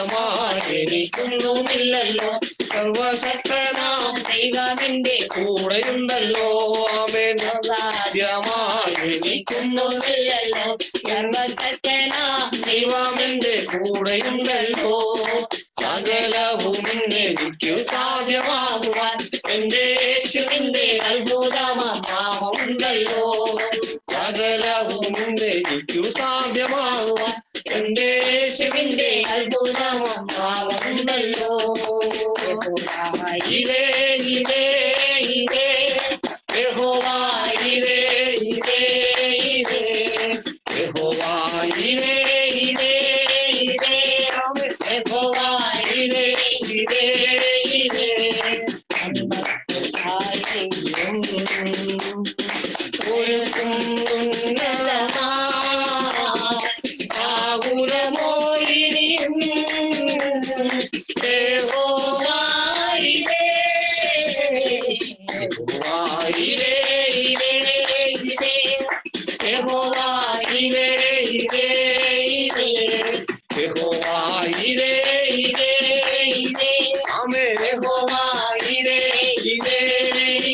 സാധ്യമായി എനിക്കൊന്നുമില്ലല്ലോ. സർവശക്തനാം ദൈവമെന്റെ കൂടെയുണ്ടല്ലോ. ആമേൻ. സാധ്യമായി എനിക്കൊന്നുമില്ലല്ലോ. സർവശക്തനാം ദൈവമെന്റെ കൂടെയുണ്ടല്ലോ. സകലവും എനിക്ക് സാധ്യമാകുവാൻ എന്റെ യേശുവിന്റെ അത്ഭുതമാമുണ്ടല്ലോ. സകലവും എനിക്ക് സാധ്യമാകുവാൻ എന്റെ യേശുവിന്റെ അത്ഭുതമാമുണ്ടല്ലോ. ഇതേ ഇതേ ഇതേ യഹോവ, ഇതേ ഇതേ ഇതേ യഹോവ, ഇതേ ഇതേ ഇതേ യഹോവ, ഇതേ ഇതേ ഇതേ ഒരുക്കും ആകുലമോ ഇനിയും യഹോവ, ഇതേ യഹോവ, ഇതേ ഇതേ ഇതേ യഹോവ, ഇതേ ഇതേ ഇതേ യഹോവ, ഇതേ ഇതേ ഇതേ ആമേൻ. യഹോവ, ഇതേ ഇതേ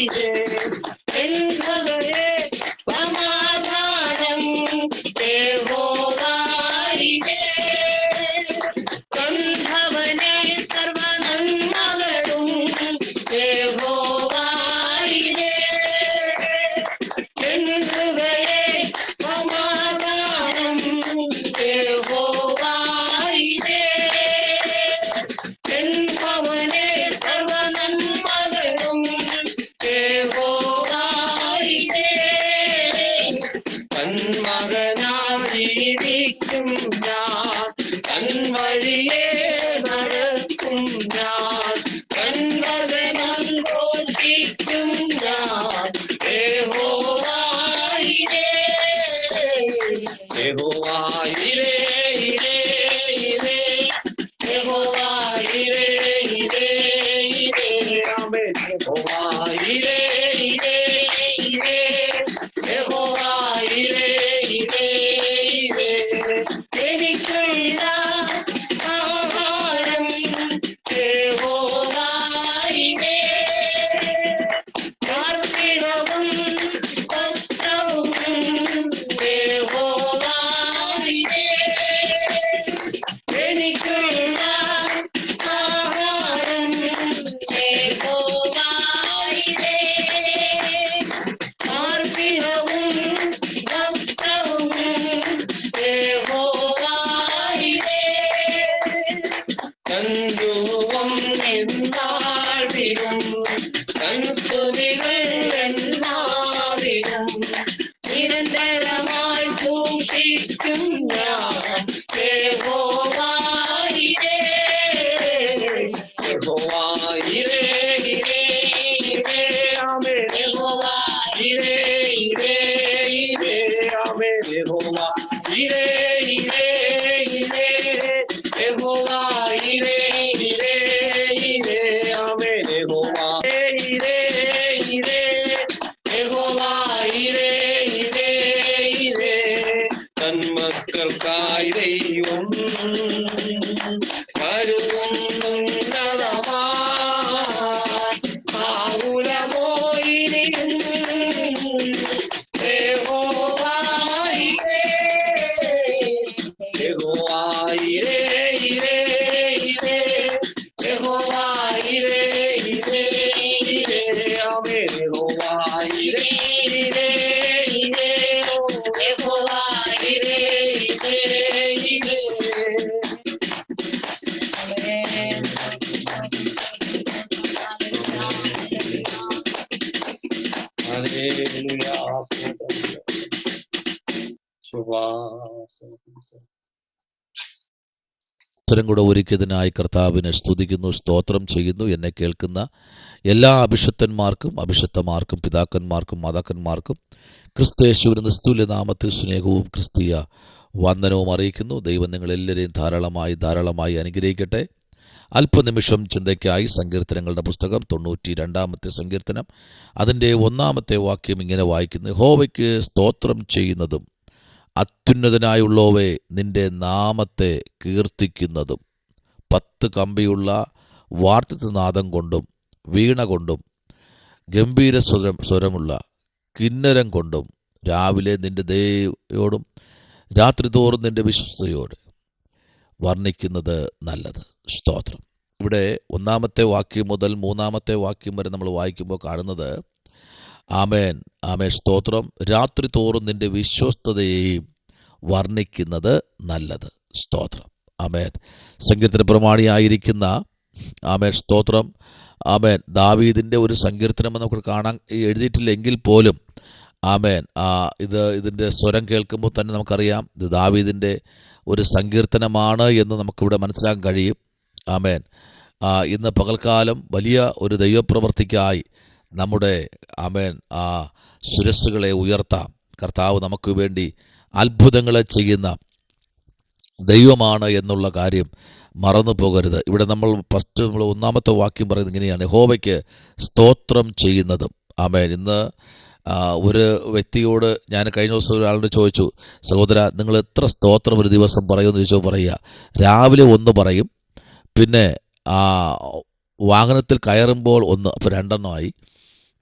ഇതേ സമാധാനം യഹോവ, ഇതേ കന്ധവനെ സർവനന്മകളും യഹോവ, ഇതേ ഹൃദയേ സമാധാനം യഹോവ, ഇതേ ഭവനെ സർവനന്മകളും യഹോവ, ഇതേ തന്മകനായിരിക്കും ഞാൻ, തൻവഴിയെ നടക്കും ഞാൻ, തൻവചനം ഘോഷിക്കും ഞാൻ യഹോവ, ഇതേ യഹോവ, ഇതേ ഇതേ ഇതേ യഹോവ, ഇതേ ഇതേ ഇതേ ആമേൻ. യഹോവ, ഇതേ ഇതേ ഇതേ യഹോവ, ഇതേ ഇതേ ഇതേ എനിക്കുള്ള ആഹാരം യഹോവ, ഇതേ പാർപ്പിടവും വസ്ത്രവും യഹോവ, ഇതേ എനിക്കുള്ള ആഹാരം യഹോവ, ഇതേ പാർപ്പിടവും വസ്ത്രവും യഹോവ, ഇതേ തന്തുവം എന്നാളിലും തൻസ്തുതികൾ എന്നാളിലും നിരന്തരമായി സൂക്ഷിക്കും ഞാൻ യഹോവ, ഇതേ യഹോവ, ഇതേ ഇതേ ഇതേ ആമേൻ. യഹോവ, ഇതേ ഇതേ ഇതേ ആമേൻ. യഹോവ, ഇതേ ഇതേ ഇതേ യഹോവ, ഇതേ ഇതേ ഇതേ ആമേൻ. യഹോവ, ഇതേ ഇതേ യഹോവ, ഇതേ ഇതേ ഇതേ തന്മക്കൾക്കായി ദൈവം കരുതുന്നുന്നതമാ ആകുലമോ ഇനിയും യഹോവ, ഇതേ യഹോവ, ഇതേ ഇതേ ഇതേ യഹോവ, ഇതേ ഇതേ ഇതേ ആമേൻ. യഹോവ, ഇതേ ഇതേ ഇതേ യഹോവ, ഇതേ ഇതേ ഇതേ ഹല്ലേലൂയ. അവസരം കൂടെ ഒരുക്കിയതിനായി കർത്താവിനെ സ്തുതിക്കുന്നു, സ്തോത്രം ചെയ്യുന്നു. എന്നെ കേൾക്കുന്ന എല്ലാ അഭിഷക്തന്മാർക്കും അഭിഷക്തമാർക്കും പിതാക്കന്മാർക്കും മാതാക്കന്മാർക്കും ക്രിസ്തയേശുവിന്റെ നിസ്തുല്യ നാമത്തിൽ സ്നേഹവും ക്രിസ്തീയ വന്ദനവും അറിയിക്കുന്നു. ദൈവം നിങ്ങളെല്ലാവരെയും ധാരാളമായി അനുഗ്രഹിക്കട്ടെ. അല്പനിമിഷം ചിന്തയ്ക്കായി സങ്കീർത്തനങ്ങളുടെ പുസ്തകം 92 സങ്കീർത്തനം അതിൻ്റെ 1 വാക്യം ഇങ്ങനെ വായിക്കുന്നു: യഹോവയ്ക്ക് സ്തോത്രം ചെയ്യുന്നതും അത്യുന്നതനായുള്ളവേ നിന്റെ നാമത്തെ കീർത്തിക്കുന്നതും 10 കമ്പിയുള്ള വാർത്തനാദം കൊണ്ടും വീണ കൊണ്ടും ഗംഭീര സ്വരമുള്ള കിന്നരം കൊണ്ടും രാവിലെ നിന്റെ ദയോടും രാത്രി തോറും നിന്റെ വിശ്വസ്തയോട് വർണ്ണിക്കുന്നത് നല്ലത്. സ്തോത്രം. ഇവിടെ 1-ാമത്തെ വാക്യം മുതൽ 3-ാമത്തെ വാക്യം വരെ നമ്മൾ വായിക്കുമ്പോൾ കാണുന്നത് ആമേൻ ആമേൻ സ്തോത്രം, രാത്രി തോറും നിന്റെ വിശ്വസ്തതയെയും വർണ്ണിക്കുന്നത് നല്ലത്. സ്തോത്രം. ആമേൻ. സങ്കീർത്തന പ്രമാണിയായിരിക്കുന്ന ആമേൻ സ്തോത്രം ആമേൻ ദാവീദിൻ്റെ ഒരു സങ്കീർത്തനം നമുക്ക് കാണാൻ എഴുതിയിട്ടില്ലെങ്കിൽ പോലും ആമേൻ ഇതിൻ്റെ സ്വരം കേൾക്കുമ്പോൾ തന്നെ നമുക്കറിയാം ഇത് ദാവീദിൻ്റെ ഒരു സങ്കീർത്തനമാണ് എന്ന് നമുക്കിവിടെ മനസ്സിലാക്കാൻ കഴിയും. ആമേൻ. ഇന്ന് പകൽക്കാലം വലിയ ഒരു ദൈവപ്രവൃത്തിക്കായി നമ്മുടെ ആമേൻ ശിരസ്സുകളെ ഉയർത്താം. കർത്താവ് നമുക്ക് വേണ്ടി അത്ഭുതങ്ങളെ ചെയ്യുന്ന ദൈവമാണ് എന്നുള്ള കാര്യം മറന്നു പോകരുത്. ഇവിടെ നമ്മൾ 1-ാമത്തെ വാക്യം പറയുന്നത് ഇങ്ങനെയാണ്: യഹോവയ്ക്ക് സ്തോത്രം ചെയ്യുന്നതും. ആമേൻ. ഇന്ന് ഒരു വ്യക്തിയോട് ഞാൻ കഴിഞ്ഞ ദിവസം ഒരാളോട് ചോദിച്ചു, സഹോദര നിങ്ങൾ എത്ര സ്തോത്രം ഒരു ദിവസം പറയുമെന്ന് ചോദിച്ചോ. പറയുക രാവിലെ 1 പറയും, പിന്നെ വാഹനത്തിൽ കയറുമ്പോൾ 1, അപ്പോൾ 2 എണ്ണമായി.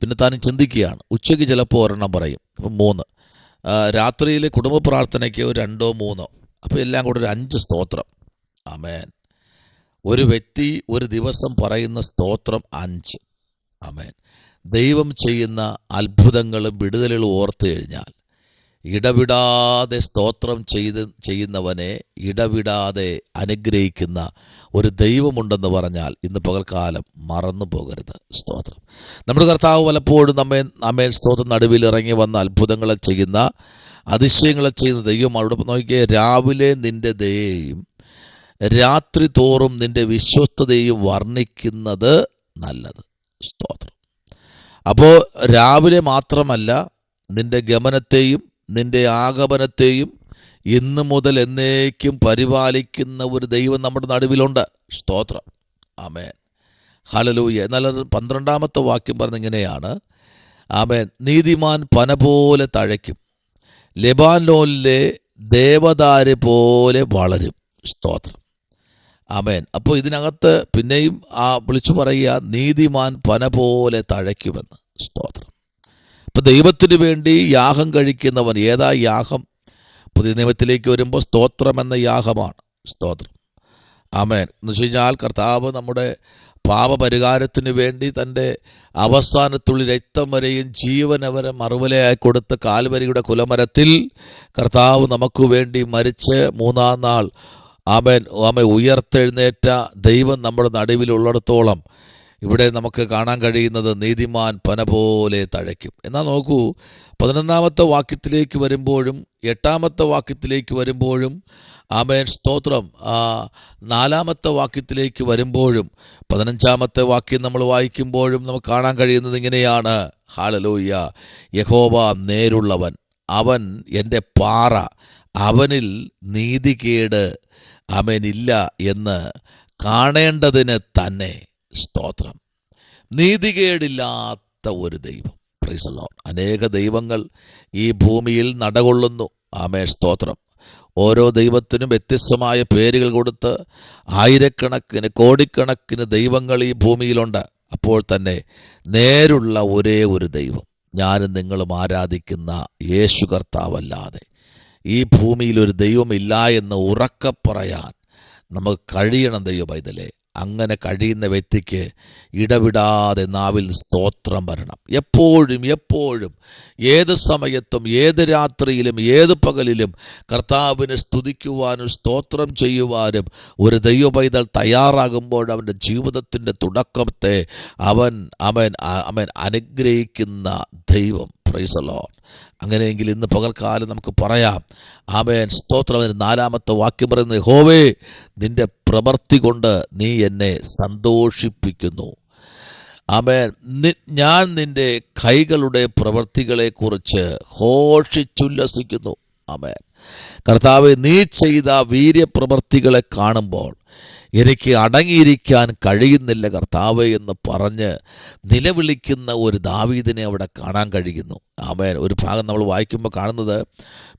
പിന്നെ താനും ചിന്തിക്കുകയാണ്, ഉച്ചയ്ക്ക് ചിലപ്പോൾ 1 എണ്ണം പറയും, അപ്പം 3. രാത്രിയിൽ കുടുംബ പ്രാർത്ഥനയ്ക്ക് 2 or 3, അപ്പോൾ എല്ലാം കൂടെ ഒരു 5 സ്തോത്രം. ആമേൻ. ഒരു വ്യക്തി ഒരു ദിവസം പറയുന്ന സ്തോത്രം 5. ആമേൻ. ദൈവം ചെയ്യുന്ന അത്ഭുതങ്ങളും വിടുതലുകളും ഓർത്തു കഴിഞ്ഞാൽ ഇടവിടാതെ സ്തോത്രം ചെയ്യുന്നവനെ ഇടവിടാതെ അനുഗ്രഹിക്കുന്ന ഒരു ദൈവമുണ്ടെന്ന് പറഞ്ഞാൽ ഇന്ന് പകൽക്കാലം മറന്നു പോകരുത്. സ്തോത്രം. നമ്മുടെ കർത്താവ് പലപ്പോഴും നമ്മെ സ്തോത്രം നടുവിൽ ഇറങ്ങി വന്ന അത്ഭുതങ്ങളെ ചെയ്യുന്ന അതിശയങ്ങളെ ചെയ്യുന്ന ദൈവം. അവിടെ നോക്കിയേ, രാവിലെ നിന്റെ ദയയും രാത്രി തോറും നിന്റെ വിശ്വസ്തതയും വർണ്ണിക്കുന്നത് നല്ലത്. സ്തോത്രം. അപ്പോൾ രാവിലെ മാത്രമല്ല, നിന്റെ ഗമനത്തെയും നിന്റെ ആഗമനത്തെയും ഇന്ന് മുതൽ എന്നേക്കും പരിപാലിക്കുന്ന ഒരു ദൈവം നമ്മുടെ നടുവിലുണ്ട്. സ്തോത്രം. ആമേൻ. ഹല്ലേലൂയ. എന്നാൽ 12-ാമത്തെ വാക്യം പറഞ്ഞിങ്ങനെയാണ്: ആമേൻ. നീതിമാൻ പന പോലെ തഴയ്ക്കും, ലെബാനോനിലെ ദേവദാര് പോലെ വളരും. സ്തോത്രം. ആമേൻ. അപ്പോൾ ഇതിനകത്ത് പിന്നെയും വിളിച്ചു പറയുക, നീതിമാൻ പന പോലെ തഴയ്ക്കുമെന്ന്. സ്തോത്രം. അപ്പോൾ ദൈവത്തിന് വേണ്ടി യാഗം കഴിക്കുന്നവൻ, ഏതാ യാഗം? പുതിയ നിയമത്തിലേക്ക് വരുമ്പോൾ സ്തോത്രം എന്ന യാഗമാണ്. സ്തോത്രം. ആമേൻ. എന്ന് വെച്ച് കഴിഞ്ഞാൽ കർത്താവ് നമ്മുടെ പാപപരിഹാരത്തിന് വേണ്ടി തൻ്റെ അവസാനത്തുള്ളി രക്തം വരെയും ജീവന വരെ മറുവലയായി കൊടുത്ത കാൽവരിയുടെ കുലമരത്തിൽ കർത്താവ് നമുക്ക് വേണ്ടി മരിച്ച് 3-ാം നാൾ ആമേൻ ഉയർത്തെഴുന്നേറ്റ ദൈവം നമ്മുടെ നടുവിലുള്ളിടത്തോളം ഇവിടെ നമുക്ക് കാണാൻ കഴിയുന്നത് നീതിമാൻ പന പോലെ തഴയ്ക്കും. എന്നാൽ നോക്കൂ, 11-ാമത്തെ വാക്യത്തിലേക്ക് വരുമ്പോഴും 8-ാമത്തെ വാക്യത്തിലേക്ക് വരുമ്പോഴും ആമേൻ സ്തോത്രം 4-ാമത്തെ വാക്യത്തിലേക്ക് വരുമ്പോഴും 15-ാമത്തെ വാക്യം നമ്മൾ വായിക്കുമ്പോഴും നമുക്ക് കാണാൻ കഴിയുന്നത് ഇങ്ങനെയാണ്: ഹല്ലേലൂയ. യഹോവ നേരുള്ളവൻ, അവൻ എൻ്റെ പാറ, അവനിൽ നീതികേട് അവനില്ല എന്ന് കാണേണ്ടതിന് തന്നെ. സ്തോത്രം. നീതികേടില്ലാത്ത ഒരു ദൈവം. Praise the Lord. അനേക ദൈവങ്ങൾ ഈ ഭൂമിയിൽ നടകൊള്ളുന്നു. ആമേൻ സ്തോത്രം. ഓരോ ദൈവത്തിനും വ്യത്യസ്തമായ പേരുകൾ കൊടുത്ത് ആയിരക്കണക്കിന് കോടിക്കണക്കിന് ദൈവങ്ങൾ ഈ ഭൂമിയിലുണ്ട്. അപ്പോൾ തന്നെ നേരുള്ള ഒരേ ഒരു ദൈവം, ഞാനും നിങ്ങളും ആരാധിക്കുന്ന യേശു കർത്താവല്ലാതെ ഈ ഭൂമിയിൽ ഒരു ദൈവമില്ല എന്ന് ഉറക്കെ പറയാൻ നമുക്ക് കഴിയണം. ദൈവ പൈതലേ, അങ്ങനെ കഴിയുന്ന വ്യക്തിക്ക് ഇടവിടാതെ നാവിൽ സ്തോത്രം വരണം. എപ്പോഴും എപ്പോഴും ഏത് സമയത്തും ഏത് രാത്രിയിലും ഏത് പകലിലും കർത്താവിനെ സ്തുതിക്കുവാനും സ്തോത്രം ചെയ്യുവാനും ഒരു ദൈവ പൈതൽ തയ്യാറാകുമ്പോൾ അവൻ്റെ ജീവിതത്തിൻ്റെ തുടക്കത്തെ അവൻ അനുഗ്രഹിക്കുന്ന ദൈവം. Praise the Lord. അങ്ങനെയെങ്കിൽ ഇന്ന് പകൽക്കാലം നമുക്ക് പറയാം, ആമേൻ സ്തോത്രം. 4-ാമത്തെ വാക്യം പറയുന്നത്: യഹോവേ, നിന്റെ പ്രവൃത്തി കൊണ്ട് നീ എന്നെ സന്തോഷിപ്പിക്കുന്നു. ആമേൻ. ഞാൻ നിന്റെ കൈകളുടെ പ്രവൃത്തികളെക്കുറിച്ച് ഘോഷിച്ചുല്ലസിക്കുന്നു. ആമേൻ. കർത്താവേ, നീ ചെയ്ത വീര്യപ്രവൃത്തികളെ കാണുമ്പോൾ എനിക്ക് അടങ്ങിയിരിക്കാൻ കഴിയുന്നില്ല കർത്താവേ എന്ന് പറഞ്ഞ് നിലവിളിക്കുന്ന ഒരു ദാവീദിനെ അവിടെ കാണാൻ കഴിയുന്നു. ആമേൻ. ഒരു ഭാഗം നമ്മൾ വായിക്കുമ്പോൾ കാണുന്നത്,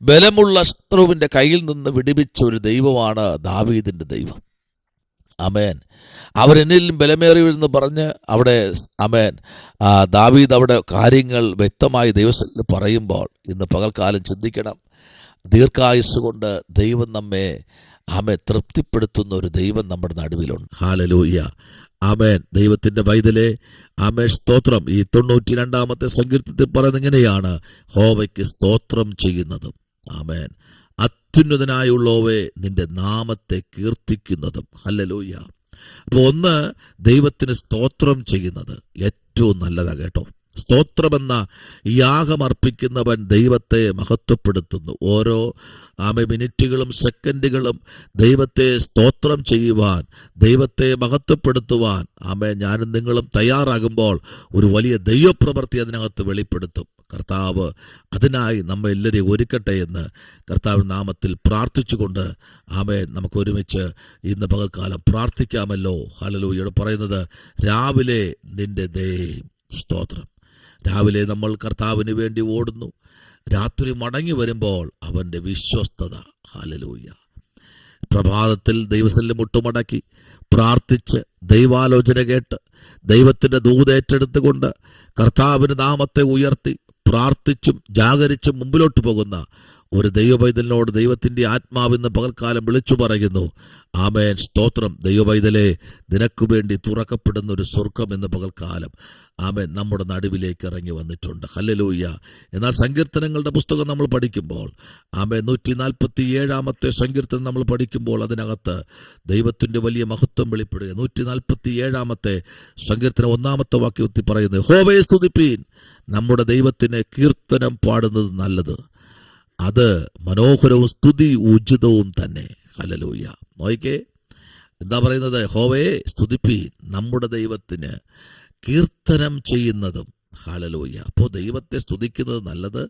ബലമുള്ള ശത്രുവിൻ്റെ കയ്യിൽ നിന്ന് വിടുവിച്ച ഒരു ദൈവമാണ് ദാവീദിൻ്റെ ദൈവം. ആമേൻ. അവരെന്നിലും ബലമേറിയെന്ന് പറഞ്ഞ് അവിടെ ആമേൻ ദാവീദ് അവിടെ കാര്യങ്ങൾ വ്യക്തമായി ദൈവത്തിൽ പറയുമ്പോൾ ഇന്ന് പകൽക്കാലം ചിന്തിക്കണം. ദീർഘായുസ് കൊണ്ട് ദൈവം നമ്മെ തൃപ്തിപ്പെടുത്തുന്ന ഒരു ദൈവം നമ്മുടെ നടുവിലുണ്ട്. ഹല്ലേലൂയ. ആമേൻ. ദൈവത്തിൻ്റെ പൈതലേ, ആമേൻ, സ്തോത്രം. ഈ 92-ാമത്തെ സങ്കീർത്തനത്തിൽ പറയുന്നത് ഇങ്ങനെയാണ്: യഹോവയ്ക്ക് സ്തോത്രം ചെയ്യുന്നതും, ആമേൻ, അത്യുന്നതനായുള്ളവേ നിന്റെ നാമത്തെ കീർത്തിക്കുന്നതും. ഹല്ലേലൂയ. അപ്പോൾ ഒന്ന്, ദൈവത്തിന് സ്തോത്രം ചെയ്യുന്നത് ഏറ്റവും നല്ലതാണ് കേട്ടോ. സ്തോത്രമെന്ന യാഗമർപ്പിക്കുന്നവൻ ദൈവത്തെ മഹത്വപ്പെടുത്തുന്നു. ഓരോ മിനിറ്റുകളും സെക്കൻഡുകളും ദൈവത്തെ സ്തോത്രം ചെയ്യുവാൻ, ദൈവത്തെ മഹത്വപ്പെടുത്തുവാൻ ഞാനും നിങ്ങളും തയ്യാറാകുമ്പോൾ ഒരു വലിയ ദൈവപ്രവൃത്തി അതിനകത്ത് വെളിപ്പെടുത്തും. കർത്താവ് അതിനായി നമ്മെ എല്ലാവരെയും ഒരുക്കട്ടെ എന്ന് കർത്താവ് നാമത്തിൽ പ്രാർത്ഥിച്ചുകൊണ്ട് നമുക്ക് ഒരുമിച്ച് ഇന്ന് പകൽക്കാലം പ്രാർത്ഥിക്കാമല്ലോ. ഹല്ലേലൂയ. പറയുന്നത് രാവിലെ നിന്റെ സ്തോത്രം. രാവിലെ നമ്മൾ കർത്താവിന് വേണ്ടി ഓടുന്നു, രാത്രി മടങ്ങി വരുമ്പോൾ അവൻ്റെ വിശ്വസ്തത. ഹല്ലേലൂയ. പ്രഭാതത്തിൽ ദൈവസന്നിധിയിൽ മുട്ടുമടക്കി പ്രാർത്ഥിച്ച് ദൈവാലോചന കേട്ട് ദൈവത്തിൻ്റെ ദൂതേറ്റെടുത്തുകൊണ്ട് കർത്താവിൻ്റെ നാമത്തെ ഉയർത്തി പ്രാർത്ഥിച്ചും ജാഗരിച്ചും മുമ്പിലോട്ട് പോകുന്ന ഒരു ദൈവപൈതലിനോട് ദൈവത്തിൻ്റെ ആത്മാവിന്ന് പകൽക്കാലം വിളിച്ചു പറയുന്നു: ആമേൻ, സ്തോത്രം. ദൈവപൈതലേ, നിനക്ക് വേണ്ടി തുറക്കപ്പെടുന്ന ഒരു സ്വർഗം എന്ന പകൽക്കാലം നമ്മുടെ നടുവിലേക്ക് ഇറങ്ങി വന്നിട്ടുണ്ട്. ഹല്ലേലൂയ. എന്നാൽ സങ്കീർത്തനങ്ങളുടെ പുസ്തകം നമ്മൾ പഠിക്കുമ്പോൾ 147-ാമത്തെ സങ്കീർത്തനം നമ്മൾ പഠിക്കുമ്പോൾ അതിനകത്ത് ദൈവത്തിൻ്റെ വലിയ മഹത്വം വെളിപ്പെടുക. 147-ാമത്തെ സങ്കീർത്തനം 1-ാമത്തെ വാക്യത്തിൽ പറയുന്നത്: യഹോവയെ സ്തുതിപ്പീൻ, നമ്മുടെ ദൈവത്തിന് കീർത്തനം പാടുന്നത് നല്ലത്, അത് മനോഹരവും സ്തുതി ഉചിതവും തന്നെ. ഹല്ലേലൂയ. നോക്കിക്കേ, എന്താ പറയുന്നത്? യഹോവയെ സ്തുതിപ്പീൻ, നമ്മുടെ ദൈവത്തിന് കീർത്തനം ചെയ്യുന്നതും. ഹല്ലേലൂയ. അപ്പോൾ ദൈവത്തെ സ്തുതിക്കുന്നത് നല്ലത്,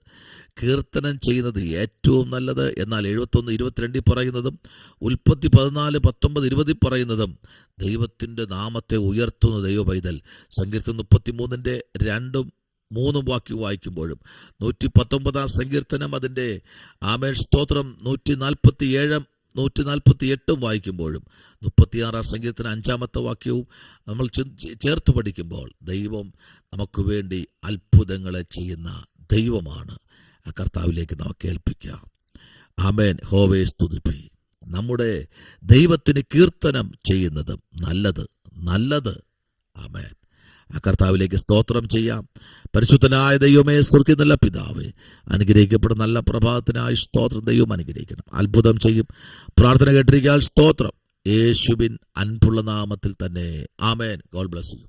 കീർത്തനം ചെയ്യുന്നത് ഏറ്റവും നല്ലത്. എന്നാൽ 71:22 പറയുന്നതും ഉൽപ്പത്തി 14:19, 20 പറയുന്നതും ദൈവത്തിൻ്റെ നാമത്തെ ഉയർത്തുന്ന ദൈവപൈതൽ. സങ്കീർത്തനം 33-ന്റെ 2-ഉം 3-ഉം വാക്യം വായിക്കുമ്പോഴും 119-ാം സങ്കീർത്തനം അതിൻ്റെ സ്തോത്രം 147-ഉം 148-ഉം വായിക്കുമ്പോഴും 36-ാം സങ്കീർത്തനം 5-ാമത്തെ വാക്യവും നമ്മൾ ചേർത്ത് പഠിക്കുമ്പോൾ ദൈവം നമുക്ക് വേണ്ടി അത്ഭുതങ്ങളെ ചെയ്യുന്ന ദൈവമാണ്. ആ കർത്താവിലേക്ക് നമുക്ക് ഏൽപ്പിക്കാം. ആമേൻ. യഹോവയെ സ്തുതിപ്പി, നമ്മുടെ ദൈവത്തിന് കീർത്തനം ചെയ്യുന്നതും നല്ലത്. ആമേൻ. ആ കർത്താവിലേക്ക് സ്തോത്രം ചെയ്യാം. പരിശുദ്ധനായ ദൈവമേ, സ്വർഗ്ഗീയ നല്ല പിതാവേ, അനുഗ്രഹിക്കപ്പെടുന്ന നല്ല പ്രഭാതത്തിനായി സ്തോത്രം. ദൈവം അനുഗ്രഹിക്കണം, അത്ഭുതം ചെയ്യും. പ്രാർത്ഥന കേട്ടിരിക്കാൻ സ്തോത്രം. യേശുവിൻ അൻപുള്ള നാമത്തിൽ തന്നെ. ആമേൻ. God bless U.